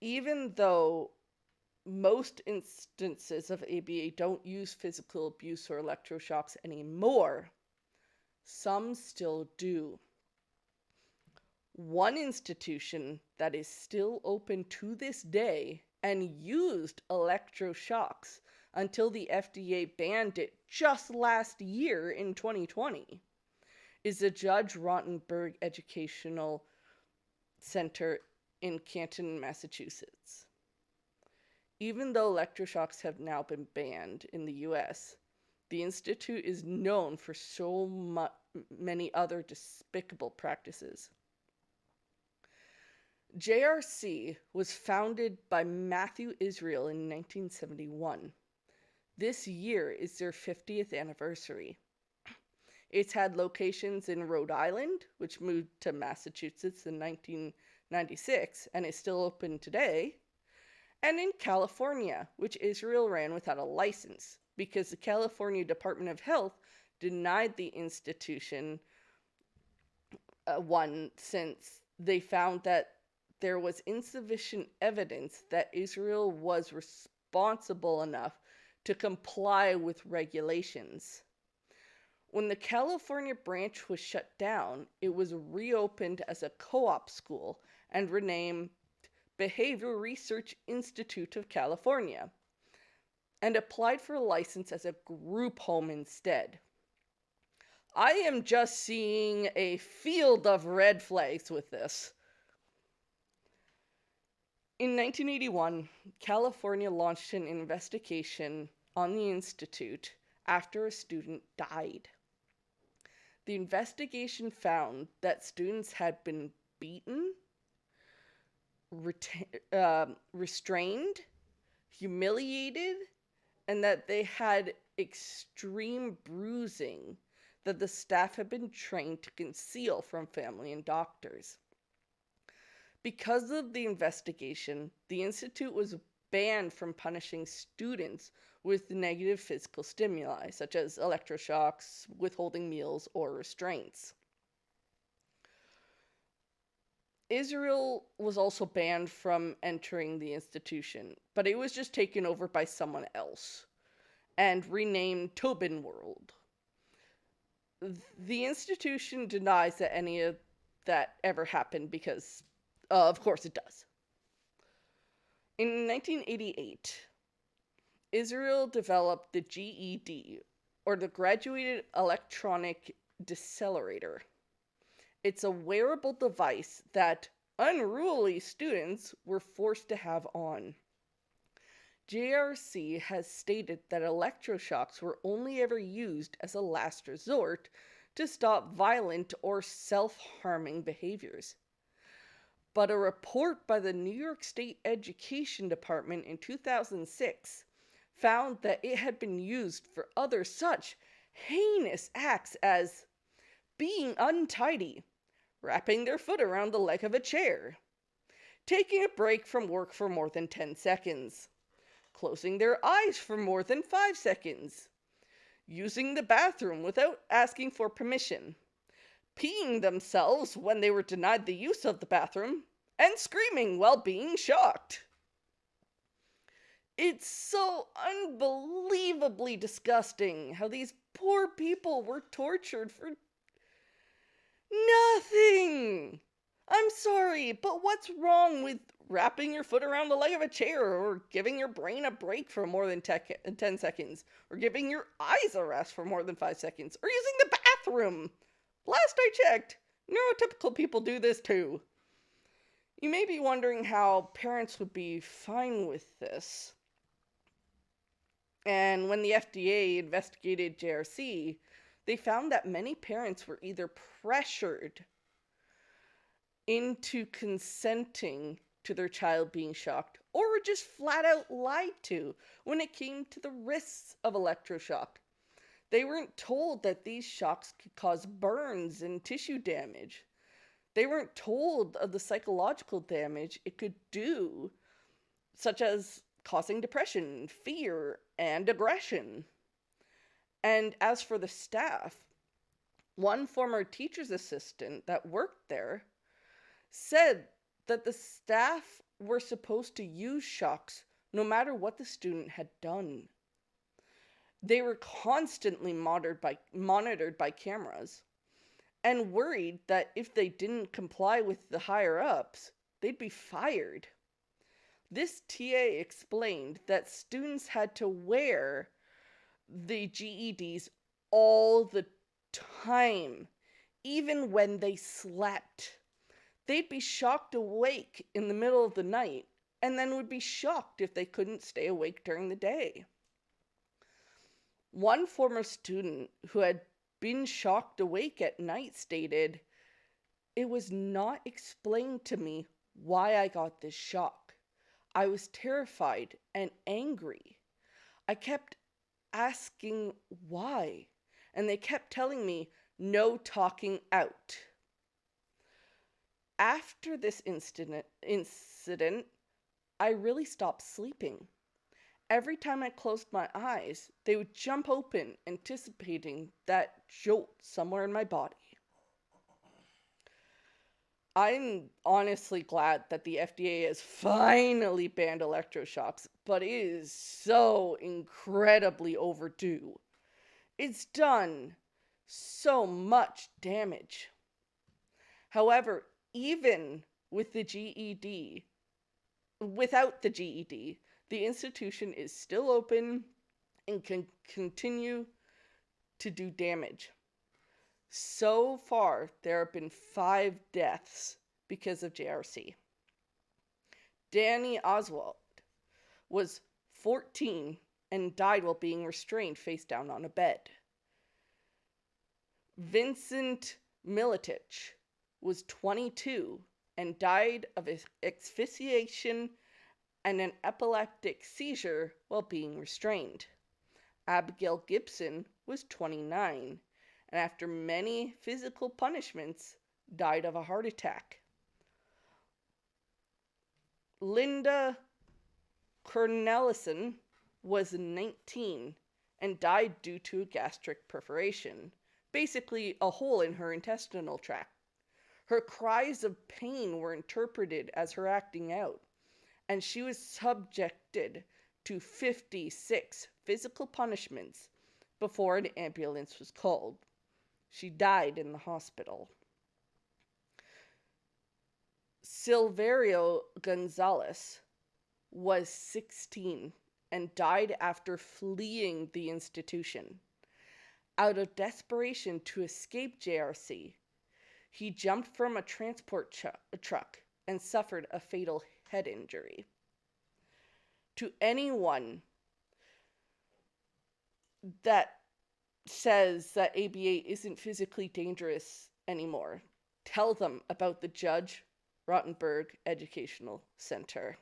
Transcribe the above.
even though most instances of ABA don't use physical abuse or electroshocks anymore, some still do. One institution that is still open to this day and used electroshocks until the FDA banned it just last year in 2020 is the Judge Rotenberg Educational Centre in Canton, Massachusetts. Even though electroshocks have now been banned in the US, the Institute is known for so many other despicable practices. JRC was founded by Matthew Israel in 1971. This year is their 50th anniversary. It's had locations in Rhode Island, which moved to Massachusetts in 1996 and is still open today, and in California, which Israel ran without a license because the California Department of Health denied the institution one since they found that there was insufficient evidence that Israel was responsible enough to comply with regulations. When the California branch was shut down, it was reopened as a co-op school and renamed Behavioral Research Institute of California, and applied for a license as a group home instead. I am just seeing a field of red flags with this. In 1981, California launched an investigation on the institute after a student died. The investigation found that students had been beaten, restrained, humiliated, and that they had extreme bruising that the staff had been trained to conceal from family and doctors. Because of the investigation, the Institute was banned from punishing students with negative physical stimuli, such as electroshocks, withholding meals, or restraints. Israel was also banned from entering the institution, but it was just taken over by someone else and renamed Tobin World. The institution denies that any of that ever happened because, of course, it does. In 1988, Israel developed the GED, or the Graduated Electronic Decelerator. It's a wearable device that unruly students were forced to have on. JRC has stated that electroshocks were only ever used as a last resort to stop violent or self-harming behaviors. But a report by the New York State Education Department in 2006 found that it had been used for other such heinous acts as being untidy, wrapping their foot around the leg of a chair, taking a break from work for more than 10 seconds, closing their eyes for more than 5 seconds, using the bathroom without asking for permission, peeing themselves when they were denied the use of the bathroom, and screaming while being shocked. It's so unbelievably disgusting how these poor people were tortured for nothing. I'm sorry, but what's wrong with wrapping your foot around the leg of a chair, or giving your brain a break for more than 10 seconds, or giving your eyes a rest for more than 5 seconds, or using the bathroom? Last I checked, neurotypical people do this too. You may be wondering how parents would be fine with this. And when the FDA investigated JRC, they found that many parents were either pressured into consenting to their child being shocked, or were just flat out lied to when it came to the risks of electroshock. They weren't told that these shocks could cause burns and tissue damage. They weren't told of the psychological damage it could do, such as causing depression, fear, and aggression. And as for the staff, one former teacher's assistant that worked there said that the staff were supposed to use shocks no matter what the student had done. They were constantly monitored by cameras and worried that if they didn't comply with the higher ups, they'd be fired. This TA explained that students had to wear the GEDs all the time, even when they slept. They'd be shocked awake in the middle of the night and then would be shocked if they couldn't stay awake during the day. One former student who had been shocked awake at night stated, "It was not explained to me why I got this shock. I was terrified and angry. I kept asking why, and they kept telling me, no talking out." After this incident, I really stopped sleeping. Every time I closed my eyes, they would jump open, anticipating that jolt somewhere in my body. I'm honestly glad that the FDA has finally banned electroshocks, but it is so incredibly overdue. It's done so much damage. However, even with the GED, without the GED, the institution is still open and can continue to do damage. So far, there have been 5 deaths because of JRC. Danny Oswald was 14 and died while being restrained face down on a bed. Vincent Militich was 22 and died of asphyxiation and an epileptic seizure while being restrained. Abigail Gibson was 29 and after many physical punishments died of a heart attack. Linda Cornelison was 19 and died due to a gastric perforation, basically a hole in her intestinal tract. Her cries of pain were interpreted as her acting out, and she was subjected to 56 physical punishments before an ambulance was called. She died in the hospital. Silverio Gonzalez was 16 and died after fleeing the institution. Out of desperation to escape JRC, he jumped from a transport truck and suffered a fatal head injury. To anyone that says that ABA isn't physically dangerous anymore, tell them about the Judge Rotenberg Educational Centre.